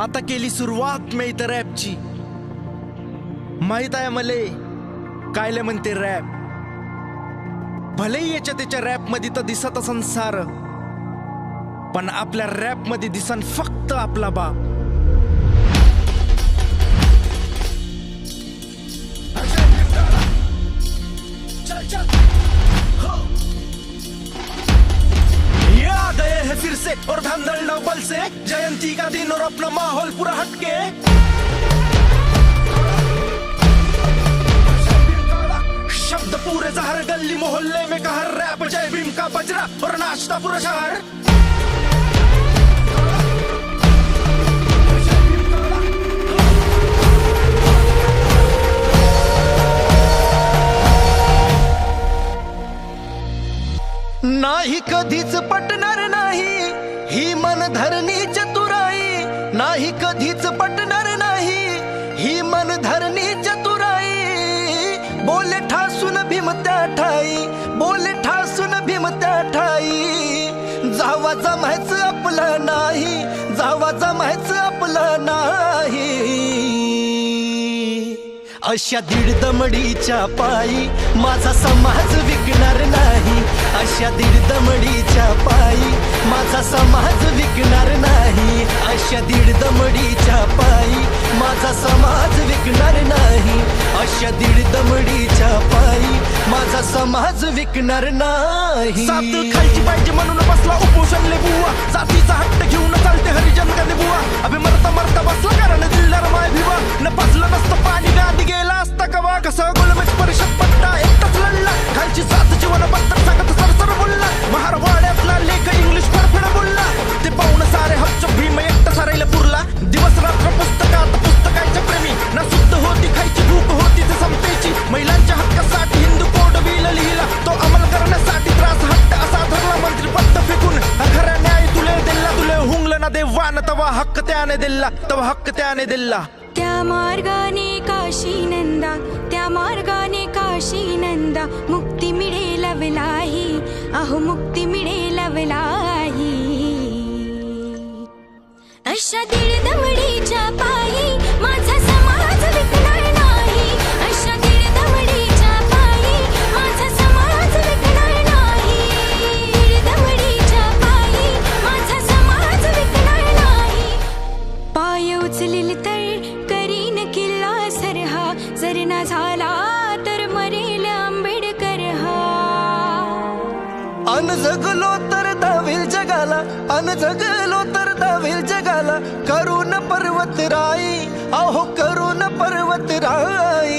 आता केली सुरुवात मी इथं रॅपची. माहित आहे मले कायले म्हणते रॅप. भले याच्या त्याच्या रॅप मध्ये तर दिसत संसार, पण आपल्या रॅप मध्ये दिसन फक्त आपला बाप. आ गए हैं फिर से और धंधड़ डबल से, जयंती का दिन और अपना माहौल पूरा हटके. शब्द पूरे जहर गली मोहल्ले में कहर, रैप जय भीम का बजरा और नाचता पूरा शहर. नाही कधीच पटणार नाही ही मन धरणी चतुराई, नाही कधीच पटणार नाही ही मन धरणी चतुराई. बोले ठासून भीम त्या ठाई, बोले ठासून भीम त्या ठाई. जावा जमायचं आपलं नाही, जावा जमायचं आपलं नाही. अशा दीड दमडीच्या पायी माझा समाज विकणार नाही, अशा दीड दमडीच्या पायी माझा समाज विकणार नाही, अशा दीड दमडीच्या पायी माझा समाज विकणार नाही, अशा दीड दमडीच्या पायी माझा समाज विकणार नाही. सात खायची पाहिजे म्हणून बसला उपोषण बुवा, जातीचा हट्ट घेऊन चालते हरिजन का बुवा. अभि मरता मरता बसला कारण दिलदार माय भिवा, न पाजलं नसतं पाणी गादी गेला असता कवा. कसं गोलमेज परिषद पट्टा एकटाच लढला, खालची जात जीवन पत्तर सांगत सरसर बोलला. महारवाड्यातला लेख इंग्लिश फडफड बोलला, ते पाहून सारे हच्च भीम एकटा सारायला पुरला. दिवस रात्र पुस्तकात पुस्तकांच्या प्रेमी, ना शुद्ध होती खायची भूक होती ते समतेची. महिलांच्या हक्कासाठी हिंदू कोड बिल लिहिला, तो अंमल करण्यासाठी त्रास हट्ट असा धरला. मंत्री पत्त फेकून खरा न्याय तुले दिला, तुले हुंगलं ना देवान तवा हक्क त्याने दिला, तवा हक्क त्याने दिला. त्या मार्गाने काशी नंदा, त्या मार्गाने काशी नंदा, मुक्ती मिळेल लवलाही, अहो मुक्ती मिळेल लवलाही. अशा दीड दमडीच्या पायी माझा समाज विकणार नाही, अशा दीड दमडीच्या पायी माझा समाज विकणार नाही, दीड दमडीच्या पायी माझा समाज विकणार नाही. पाय उचलेल तर करीन किल्ला सरहा, जर ना झाला तर मरेल आंबेडकर हा. अन जगलो तर दावेल जगाला, अन जगलो तर दावेल जगाला. करून पर्वत राई, अहो करून पर्वत राई.